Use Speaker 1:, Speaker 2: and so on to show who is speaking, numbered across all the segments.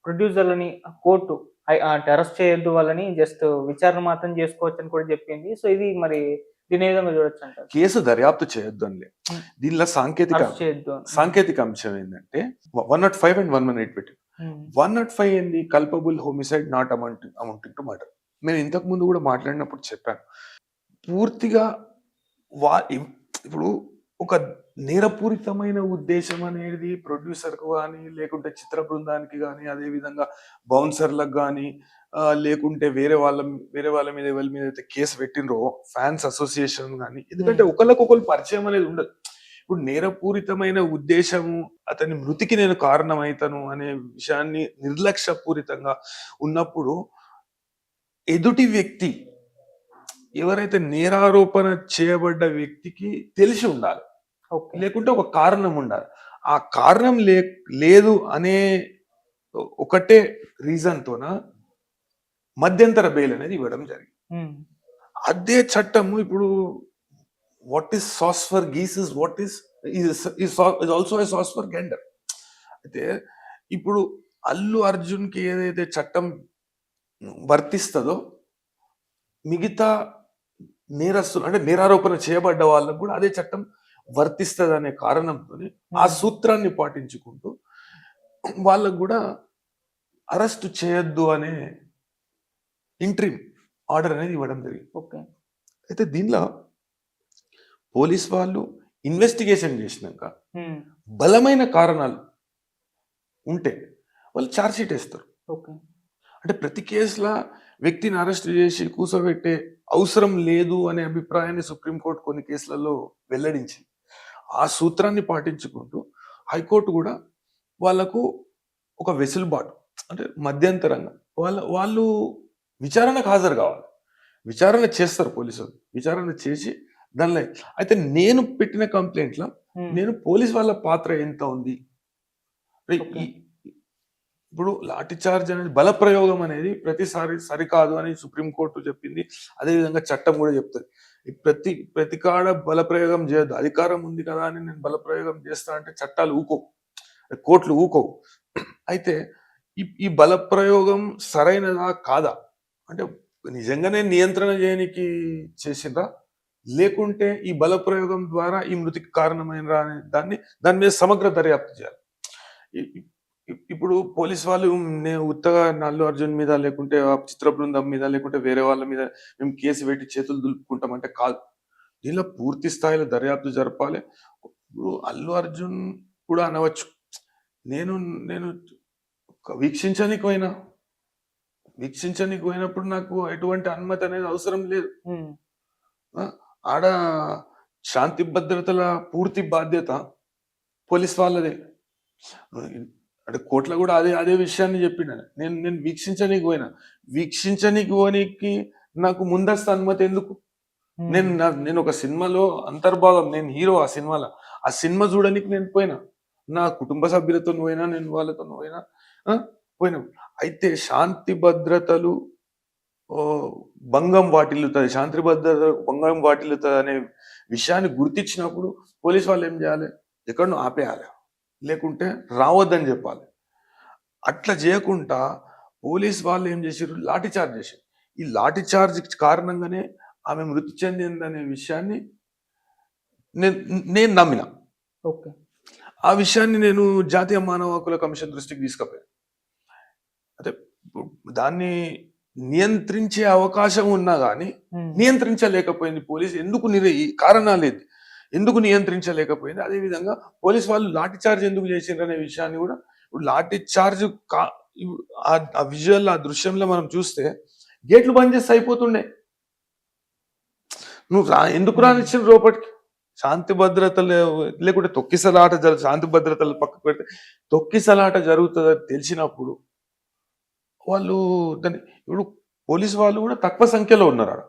Speaker 1: ప్రొడ్యూసర్‌లని court అంటే arrest చేయొద్దు వాళ్ళని జస్ట్ విచారణ మాత్రం చేసుకోవచ్చని కూడా చెప్పింది. సో, ఇది మరి దీన్ని ఏ విధంగా చూడొచ్చంటారు?
Speaker 2: కేసు దర్యాప్తు చేయొద్దని.
Speaker 1: హ్మ్.
Speaker 2: దీనిలో
Speaker 1: అరెస్ట్ చేయొద్దు అని.
Speaker 2: సాంకేతిక అంశం ఏంటంటే 105 అండ్ 118 పెట్టారు.
Speaker 1: హ్మ్.
Speaker 2: 105 ఏంది? Culpable homicide not amounting to murder. నేను ఇంతకు ముందు కూడా మాట్లాడినప్పుడు చెప్పాను. పూర్తిగా ఇప్పుడు ఒక నేరపూరితమైన ఉద్దేశం అనేది ప్రొడ్యూసర్‌కు గాని, లేకుంటే చిత్ర బృందానికి గాని, అదే విధంగా బౌన్సర్‌లకు గాని, లేకుంటే వేరే వాళ్ళ మీద ఎవరి మీద అయితే కేసు పెట్టిండ్రో ఫ్యాన్స్ అసోసియేషన్ గాని, ఎందుకంటే ఒకళ్ళకొకళ్ళు పరిచయం అనేది ఉండదు. ఇప్పుడు నేరపూరితమైన ఉద్దేశము అతని మృతికి నేను కారణమైతను అనే విషయాన్ని నిర్లక్ష్యపూరితంగా ఉన్నప్పుడు ఎదుటి వ్యక్తి ఎవరైతే నేరారోపణ చేయబడ్డ వ్యక్తికి తెలిసి ఉండాలి.
Speaker 1: ఓకే.
Speaker 2: లేకుంటే ఒక కారణం ఉండాలి. ఆ కారణం లేదు అనే ఒకటే రీజన్ తోన మధ్యంతర బెయిల్ అనేది ఇవ్వడం జరిగింది.
Speaker 1: హ్మ్.
Speaker 2: అదే చట్టము ఇప్పుడు what is sauce for geese is what is also a sauce for gander. అయితే ఇప్పుడు అల్లు అర్జున్‌కి ఏదైతే చట్టం వర్తిస్తదో మిగతా నేరస్తులు అంటే నేరారోపణ చేయబడ్డ వాళ్ళకు కూడా అదే చట్టం వర్తిస్తదనే కారణంతోనే ఆ సూత్రాన్ని పాటించుకుంటూ వాళ్ళకు కూడా అరెస్ట్ చేయొద్దు అనే ఇంట్రీమ్ ఆర్డర్ అనేది ఇవ్వడం జరిగింది.
Speaker 1: ఓకే.
Speaker 2: అయితే దీనిలో పోలీస్ వాళ్ళు ఇన్వెస్టిగేషన్ చేసినాక
Speaker 1: హ్మ్.
Speaker 2: బలమైన కారణాలు ఉంటే వాళ్ళు ఛార్జ్ షీట్ వేస్తారు.
Speaker 1: ఓకే.
Speaker 2: అంటే ప్రతి కేసులో వ్యక్తిని అరెస్ట్ చేసి కూర్చోబెట్టే అవసరం లేదు అనే అభిప్రాయాన్ని సుప్రీంకోర్టు కొన్ని కేసులలో వెల్లడించింది. ఆ సూత్రాన్ని పాటించుకుంటూ హైకోర్టు కూడా వాళ్లకు ఒక వెసులుబాటు అంటే మధ్యంతరంగా వాళ్ళు విచారణకు హాజరు కావాలి. విచారణ చేస్తారు పోలీసులు. విచారణ చేసి దానిలో అయితే నేను పెట్టిన కంప్లైంట్లో నేను పోలీస్ వాళ్ళ పాత్ర ఎంత ఉంది, ఇప్పుడు లాఠీ చార్జ్ అనేది బల ప్రయోగం అనేది ప్రతిసారి సరికాదు అని సుప్రీంకోర్టు చెప్పింది. అదేవిధంగా చట్టం కూడా చెప్తుంది. ప్రతి కాడ బల ప్రయోగం చేయొద్దు. అధికారం ఉంది కదా అని నేను బల ప్రయోగం చేస్తా అంటే చట్టాలు ఊకోవు, కోర్టులు ఊకోవు. అయితే ఈ బల ప్రయోగం సరైనదా కాదా అంటే నిజంగానే నియంత్రణ చేయనికి చేసిందా, లేకుంటే ఈ బల ప్రయోగం ద్వారా ఈ మృతికి కారణమైనరా అనే దాని మీద సమగ్ర దర్యాప్తు చేయాలి. ఇప్పుడు పోలీస్ వాళ్ళు నేను ఉత్తగా అల్లు అర్జున్ మీద లేకుంటే చిత్ర బృందం మీద లేకుంటే వేరే వాళ్ళ మీద మేము కేసు పెట్టి చేతులు దులుపుకుంటామంటే కాదు. దీనిలో పూర్తి స్థాయిలో దర్యాప్తు జరపాలి. ఇప్పుడు అల్లు అర్జున్ కూడా అనవచ్చు, నేను వీక్షించడానికి పోయినప్పుడు నాకు ఎటువంటి అనుమతి అనేది అవసరం లేదు. ఆడ శాంతి భద్రతల పూర్తి బాధ్యత పోలీస్ వాళ్ళదే. అంటే కోర్టులో కూడా అదే విషయాన్ని చెప్పిండు. నేను వీక్షించనీకి పోనీకి నాకు ముందస్తు అనుమతి ఎందుకు? నేను ఒక సినిమాలో అంతర్భాగం, నేను హీరో ఆ సినిమాలో. ఆ సినిమా చూడడానికి నేను పోయినా, నా కుటుంబ సభ్యులతో పోయినా, నేను వాళ్ళతో పోయినా. అయితే శాంతి భద్రతలు భంగం వాటిల్లుతుంది, శాంతి భద్రత భంగం వాటిల్లుతుంది అనే విషయాన్ని గుర్తించినప్పుడు పోలీస్ వాళ్ళు ఏం చేయాలి? ఎక్కడనో ఆపేయాలి, లేకుంటే రావద్దని చెప్పాలి. అట్లా చేయకుండా పోలీస్ వాళ్ళు ఏం చేశారు? లాఠీ చార్జ్ చేశారు. ఈ లాఠీ చార్జ్ కారణంగానే ఆమె మృతి చెందిందనే విషయాన్ని నేను నమ్మిన.
Speaker 1: ఓకే.
Speaker 2: ఆ విషయాన్ని నేను జాతీయ మానవ హక్కుల కమిషన్ దృష్టికి తీసుకుపోయాను. అంటే దాన్ని నియంత్రించే అవకాశం ఉన్నా కానీ నియంత్రించలేకపోయింది పోలీసు. ఎందుకు నియంత్రించలేకపోయింది? అదేవిధంగా పోలీస్ వాళ్ళు లాఠీ చార్జ్ ఎందుకు చేసిండ్రు అనే విషయాన్ని కూడా, ఇప్పుడు లాఠీ చార్జ్ ఆ విజువల్, ఆ దృశ్యంలో మనం చూస్తే గేట్లు బంద్ చేస్తే అయిపోతుండే. నువ్వు ఎందుకు రానిచ్చిన లోపలికి? శాంతి భద్రతలు లేకుంటే తొక్కిసలాట శాంతి భద్రతలు పక్కకు పెడితే తొక్కిసలాట జరుగుతుందని తెలిసినప్పుడు వాళ్ళు ఇప్పుడు పోలీసు వాళ్ళు కూడా తక్కువ సంఖ్యలో ఉన్నారు.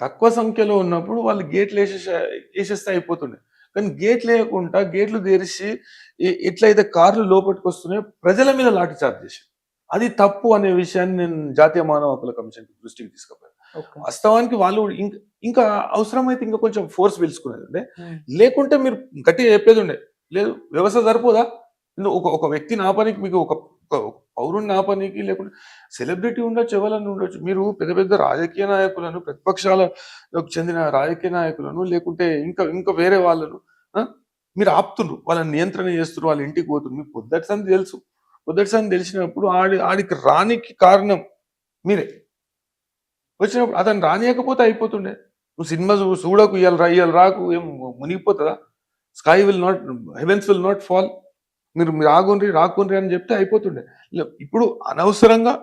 Speaker 2: తక్కువ సంఖ్యలో ఉన్నప్పుడు వాళ్ళు గేట్లు వేసేస్తే అయిపోతుండే. కానీ గేట్లు వేయకుండా గేట్లు తెరిచి ఎట్లయితే కార్లు లోపలికి వస్తున్నాయో ప్రజల మీద లాఠీ చార్జ్ చేసి, అది తప్పు అనే విషయాన్ని నేను జాతీయ మానవ హక్కుల కమిషన్ దృష్టికి తీసుకుపోయాను. వాస్తవానికి వాళ్ళు ఇంకా అవసరమైతే ఇంకా కొంచెం ఫోర్స్ పిలుచుకునేది ఉండే, లేకుంటే మీరు గట్టిగా చెప్పేది ఉండే. లేదు వ్యవస్థ సరిపోదా? ఒక వ్యక్తిని ఆపడానికి మీకు ఒక పౌరుడిని ఆపనీకి లేకుంటే సెలబ్రిటీ ఉండొచ్చు, ఎవరన్నా ఉండొచ్చు. మీరు పెద్ద పెద్ద రాజకీయ నాయకులను, ప్రతిపక్షాలకు చెందిన రాజకీయ నాయకులను లేకుంటే ఇంకా ఇంకా వేరే వాళ్ళను మీరు ఆపుతుండ్రు, వాళ్ళని నియంత్రణ చేస్తున్నారు, వాళ్ళ ఇంటికి పోతున్నారు. మీకు పొద్దటి సంది తెలుసు. పొద్దటి సంది తెలిసినప్పుడు ఆడికి రానికి కారణం మీరే. వచ్చినప్పుడు అతను రానియకపోతే అయిపోతుండే. నువ్వు సినిమా చూడకు, ఇవాళ రాకు, ఏం మునిగిపోతుందా? Sky will not, heavens will not fall. మీరు రాకుండ్రి అని చెప్తే అయిపోతుండే. ఇప్పుడు అనవసరంగా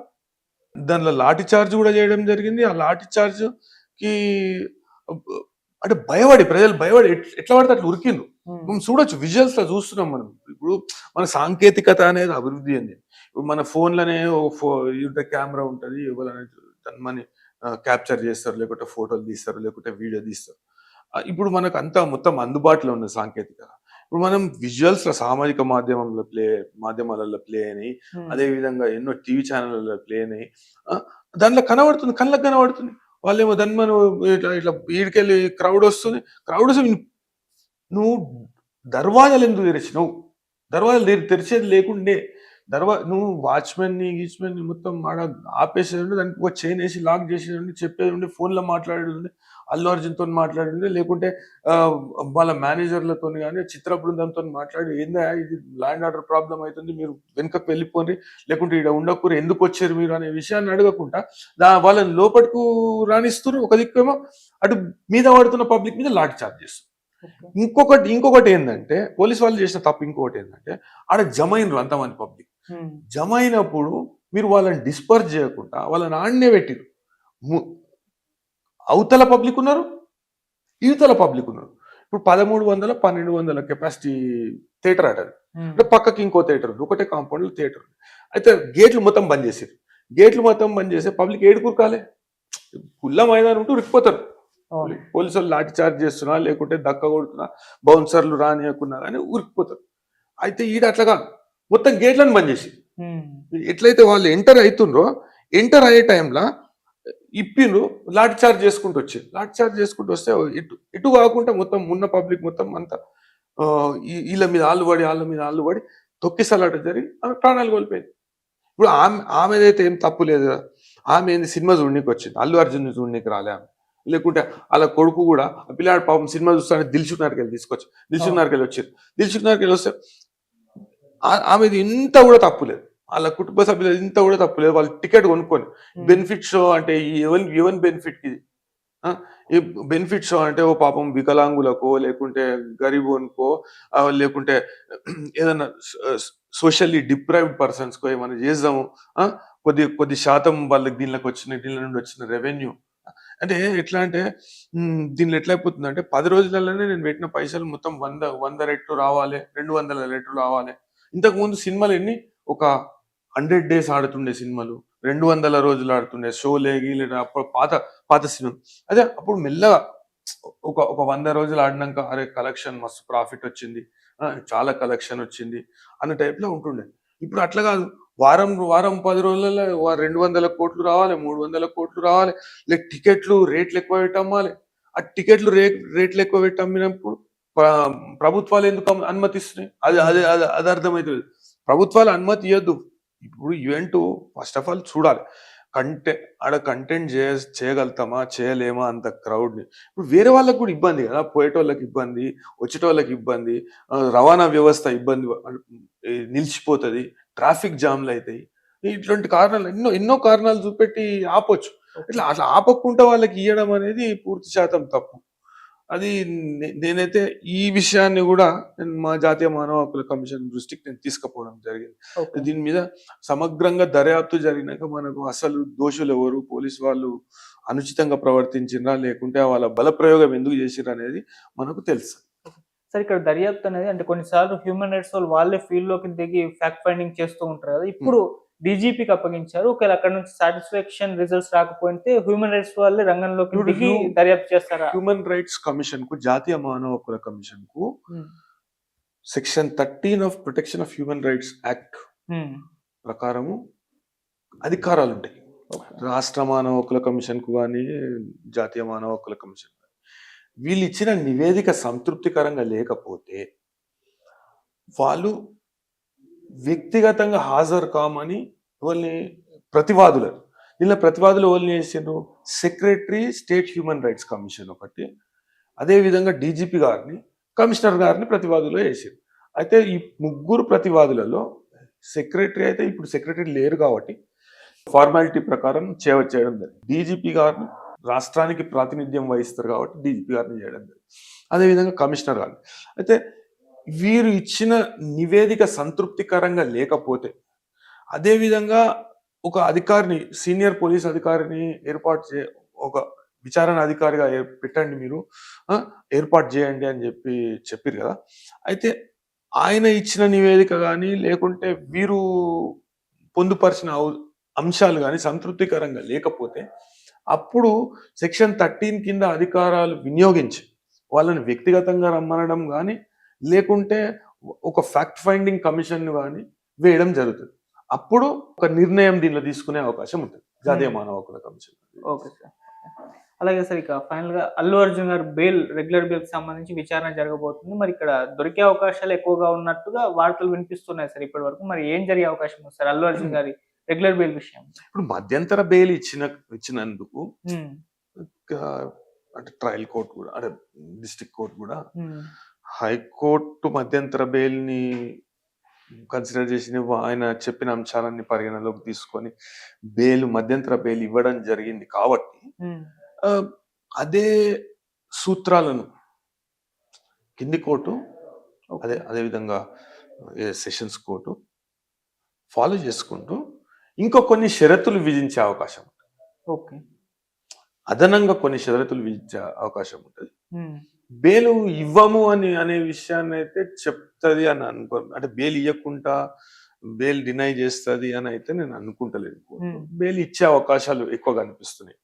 Speaker 2: దానిలో లాఠీ చార్జ్ కూడా చేయడం జరిగింది. ఆ లాఠీ చార్జ్ కి అంటే ప్రజలు భయపడి ఎట్లా పడితే అట్లా ఉరికిండ్రు. మనం చూడొచ్చు, విజువల్స్ లో చూస్తున్నాం మనం. ఇప్పుడు మన సాంకేతికత అనేది అభివృద్ధి అండి. ఇప్పుడు మన ఫోన్లోనే కెమెరా ఉంటుంది, ఎవరైనా మనని క్యాప్చర్ చేస్తారు, లేకుంటే ఫోటోలు తీస్తారు, లేకుంటే వీడియో తీస్తారు. ఇప్పుడు మనకు అంతా మొత్తం అందుబాటులో ఉన్న సాంకేతికత. ఇప్పుడు మనం విజువల్స్ లో సామాజిక మాధ్యమాలలో ప్లే అయినాయి, అదే విధంగా ఎన్నో టీవీ ఛానళ్ళలో ప్లే అయినాయి. దాంట్లో కనబడుతుంది, కళ్ళకు కనబడుతుంది. వాళ్ళేమో దాన్ని మనం ఇట్లా ఇట్లా ఈడికెళ్ళి క్రౌడ్ వస్తుంది. నువ్వు దర్వాజాలు ఎందుకు తెరిచినావు? దర్వాజాలు తెరిచేది లేకుండే నువ్వు గీచ్మెన్ని మొత్తం ఆడ ఆపేసేది, దానికి ఒక చైన్ వేసి లాక్ చేసేది, చెప్పేది ఉండి, ఫోన్లో మాట్లాడేది ఉండే, అల్లు అర్జున్తో మాట్లాడింది, లేకుంటే వాళ్ళ మేనేజర్లతో కానీ చిత్ర బృందంతో మాట్లాడి, ఏందా ఇది ల్యాండ్ ఆర్డర్ ప్రాబ్లం అవుతుంది, మీరు వెనుకకు వెళ్ళిపోండి, లేకుంటే ఇక్కడ ఉండకూరు, ఎందుకు వచ్చారు మీరు అనే విషయాన్ని అడగకుండా వాళ్ళని లోపలికి రాణిస్తున్నారు. ఒక దిక్కేమో అటు మీద పడుతున్న పబ్లిక్ మీద లాఠీ చార్జ్ చేస్తారు. ఇంకొకటి ఏంటంటే, పోలీస్ వాళ్ళు చేసిన తప్పు ఇంకొకటి ఏంటంటే, ఆడ జమ అయినరు అంతమంది పబ్లిక్. జమ అయినప్పుడు మీరు వాళ్ళని డిస్పర్స్ చేయకుండా వాళ్ళని ఆడనే పెట్టిరు. అవతల పబ్లిక్ ఉన్నారు, యువతల పబ్లిక్ ఉన్నారు. ఇప్పుడు 1300, 1200 కెపాసిటీ థియేటర్ అటది. అంటే పక్కకి ఇంకో థియేటర్ ఉంది, ఒకటే కాంపౌండ్ లో థియేటర్ ఉంది. అయితే గేట్లు మొత్తం బంద్ చేసారు. గేట్లు మొత్తం బంద్ చేస్తే పబ్లిక్ ఏడుకురకాలే, కుల్ల మైదానం ఉంటూ ఉరికిపోతారు. పోలీసు వాళ్ళు లాఠీ చార్జ్ చేస్తున్నా, లేకుంటే దక్క కొడుతున్నా, బౌన్సర్లు రానియకున్నా కానీ ఉరికిపోతారు. అయితే ఈడ అట్లా కాదు, మొత్తం గేట్లను బంద్ చేసి ఎట్లయితే వాళ్ళు ఎంటర్ అయ్యే టైంలో ఇప్పిండ్రు, లాఠీ చార్జ్ చేసుకుంటూ వచ్చారు. లాఠీ చార్జ్ చేసుకుంటూ వస్తే ఇటు కాకుండా మొత్తం ఉన్న పబ్లిక్ మొత్తం అంతా వీళ్ళ మీద ఆళ్ళు పడి తొక్కిసలాట జరిగి ఆమె ప్రాణాలు కోల్పోయింది. ఇప్పుడు ఆమెదైతే ఏం తప్పు లేదు కదా. ఆమె ఏంది సినిమా చూడనీకి వచ్చింది, అల్లు అర్జున్ చూడనీకి రాలే ఆమె. లేకుంటే వాళ్ళ కొడుకు కూడా పిల్లాడు పాపం సినిమా చూస్తానే దిల్సుఖ్నగర్కి వెళ్ళి వచ్చారు. దిల్సుఖ్నగర్కి వెళ్ళి వస్తే ఆమెది ఇంత కూడా తప్పులేదు, వాళ్ళ కుటుంబ సభ్యులు ఇంత కూడా తప్పులేదు. వాళ్ళు టికెట్ కొనుక్కొని బెనిఫిట్ షో అంటే ఈవెన్ బెనిఫిట్ కి ఈ బెనిఫిట్ షో అంటే ఓ పాపం వికలాంగులకో, లేకుంటే గరీబోన్కో, లేకుంటే ఏదన్నా సోషల్లీ డిప్రైవ్డ్ పర్సన్స్ కో ఏమైనా చేద్దాము, కొద్ది శాతం వాళ్ళకి దీనిలో నుండి వచ్చిన రెవెన్యూ అంటే ఎట్లా అంటే, దీనిలో ఎట్లా అయిపోతుంది అంటే 10 రోజులలోనే నేను పెట్టిన పైసలు మొత్తం 100 రెట్లు రావాలి, 200 రెట్లు రావాలి. ఇంతకు ముందు సినిమాలు ఒక 100 days ఆడుతుండే సినిమాలు, 200 రోజులు ఆడుతుండే షోలేగి, లేదా అప్పుడు పాత సినిమా. అదే అప్పుడు మెల్లగా ఒక 100 రోజులు ఆడినాక అరే కలెక్షన్ మస్తు ప్రాఫిట్ వచ్చింది, చాలా కలెక్షన్ వచ్చింది అన్న టైప్లో ఉంటుండే. ఇప్పుడు అట్లా కాదు, వారం 10 రోజులలో 200 కోట్లు రావాలి, 300 కోట్లు రావాలి, లేక టికెట్లు రేట్లు ఎక్కువ పెట్టి అమ్మాలి. ఆ టికెట్లు రేట్లు ఎక్కువ పెట్టి అమ్మినప్పుడు ప్రభుత్వాలు ఎందుకు అనుమతిస్తున్నాయి? అది అర్థమవుతుంది. ప్రభుత్వాలు అనుమతి ఇవ్వద్దు. ఇప్పుడు ఈవెంట్ ఫస్ట్ ఆఫ్ ఆల్ చూడాలి, కంటెంట్ చేయగలుగుతామా చేయలేమా అంత క్రౌడ్ని. ఇప్పుడు వేరే వాళ్ళకి కూడా ఇబ్బంది కదా, పోయేటోళ్ళకి ఇబ్బంది, వచ్చేటోళ్ళకి ఇబ్బంది, రవాణా వ్యవస్థ ఇబ్బంది నిలిచిపోతుంది, ట్రాఫిక్ జామ్లు అవుతాయి. ఇట్లాంటి కారణాలు ఎన్నో కారణాలు చూపెట్టి ఆపొచ్చు. అట్లా ఆపకుండా వాళ్ళకి ఇవ్వడం అనేది పూర్తి శాతం తప్పు. అది నేనైతే ఈ విషయాన్ని కూడా మా జాతీయ మానవ హక్కుల కమిషన్ దృష్టికి నేను తీసుకుపోవడం జరిగింది. దీని మీద సమగ్రంగా దర్యాప్తు జరిగినాక మనకు అసలు దోషులు ఎవరు, పోలీసు వాళ్ళు అనుచితంగా ప్రవర్తించినా లేకుంటే వాళ్ళ బల ప్రయోగం ఎందుకు చేసిర్రు అనేది మనకు తెలుసు.
Speaker 1: సార్, ఇక్కడ దర్యాప్తు అనేది అంటే కొన్నిసార్లు హ్యూమన్ రైట్స్ వాళ్ళు వాళ్ళే ఫీల్డ్ లోకి దిగి ఫ్యాక్ట్ ఫైండింగ్ చేస్తూ ఉంటారు కదా. ఇప్పుడు డీజీపీకి అప్పగించారు, ఒకవేళ అక్కడ నుంచి సాటిస్ఫాక్షన్ రిజల్ట్స్ రాకపోతే హ్యూమన్ రైట్స్ వాళ్ళే రంగంలోకి దిగి దర్యాప్తు చేస్తారా?
Speaker 2: హ్యూమన్ రైట్స్ కమిషన్ కు, జాతీయ మానవ హక్కుల కమిషన్ కు section 13 of protection of human rights act ప్రకారము అధికారాలు ఉంటాయి. రాష్ట్ర మానవ హక్కుల కమిషన్ కు కానీ, జాతీయ మానవ హక్కుల కమిషన్ వీళ్ళు ఇచ్చిన నివేదిక సంతృప్తికరంగా లేకపోతే వాళ్ళు వ్యక్తిగతంగా హాజరు కామని ఎవరిని ప్రతివాదులు. దీనిలో ప్రతివాదులు ఎవరిని చేసిండ్రు? Secretary state human rights commission ఒకటి, అదేవిధంగా డీజీపీ గారిని, కమిషనర్ గారిని ప్రతివాదులు వేసారు. అయితే ఈ ముగ్గురు ప్రతివాదులలో సెక్రటరీ అయితే ఇప్పుడు సెక్రటరీ లేరు కాబట్టి ఫార్మాలిటీ ప్రకారం చేయడం జరిగింది. డీజీపీ గారిని రాష్ట్రానికి ప్రాతినిధ్యం వహిస్తారు కాబట్టి డీజీపీ గారిని చేయడం జరిగింది. అదేవిధంగా కమిషనర్ గారిని. అయితే వీరు ఇచ్చిన నివేదిక సంతృప్తికరంగా లేకపోతే, అదేవిధంగా ఒక అధికారిని, సీనియర్ పోలీస్ అధికారిని ఒక విచారణ అధికారిగా పెట్టండి మీరు, ఏర్పాటు చేయండి అని చెప్పారు కదా. అయితే ఆయన ఇచ్చిన నివేదిక కానీ లేకుంటే వీరు పొందుపరిచిన అంశాలు కానీ సంతృప్తికరంగా లేకపోతే, అప్పుడు సెక్షన్ 13 కింద అధికారాలు వినియోగించి వాళ్ళని వ్యక్తిగతంగా రమ్మనడం కానీ లేకుంటే ఒక ఫ్యాక్ట్ ఫైండింగ్ కమిషన్ కానీ వేయడం జరుగుతుంది. అప్పుడు ఒక నిర్ణయం దీనిలో తీసుకునే అవకాశం ఉంటుంది జాతీయ మానవ హక్కుల కమిషన్.
Speaker 1: Okay sir. అలాగే సార్, ఇక ఫైనల్ గా అల్లు అర్జున్ గారు రెగ్యులర్ బెయిల్ కి సంబంధించి విచారణ జరగబోతుంది. మరి ఇక్కడ దొరికే అవకాశాలు ఎక్కువగా ఉన్నట్టుగా వార్తలు వినిపిస్తున్నాయి సార్ ఇప్పటి వరకు. మరి ఏం జరిగే అవకాశం ఉంది సార్ అల్లు అర్జున్ గారి రెగ్యులర్ బెయిల్ విషయం?
Speaker 2: ఇప్పుడు మధ్యంతర బెయిల్ ఇచ్చినందుకు అంటే ట్రయల్ కోర్టు కూడా, అంటే డిస్ట్రిక్ట్ కోర్టు కూడా, హైకోర్టు మధ్యంతర బెయిల్ ని కన్సిడర్ చేసి ఆయన చెప్పిన అంశాలన్నీ పరిగణలోకి తీసుకొని మధ్యంతర బెయిల్ ఇవ్వడం జరిగింది కాబట్టి అదే సూత్రాలను కింది కోర్టు, అదేవిధంగా సెషన్స్ కోర్టు ఫాలో చేసుకుంటూ ఇంకో కొన్ని షరతులు విధించే అవకాశం ఉంటుంది.
Speaker 1: ఓకే,
Speaker 2: అదనంగా కొన్ని షరతులు విధించే అవకాశం ఉంటుంది. బెయిల్ ఇవ్వము అనే విషయాన్ని అయితే చెప్తుంది అని అనుకో, అంటే బెయిల్ ఇవ్వకుండా బెయిల్ డినై చేస్తుంది అని అయితే నేను అనుకుంటలేదు. బెయిల్ ఇచ్చే అవకాశాలు ఎక్కువగా అనిపిస్తున్నాయి.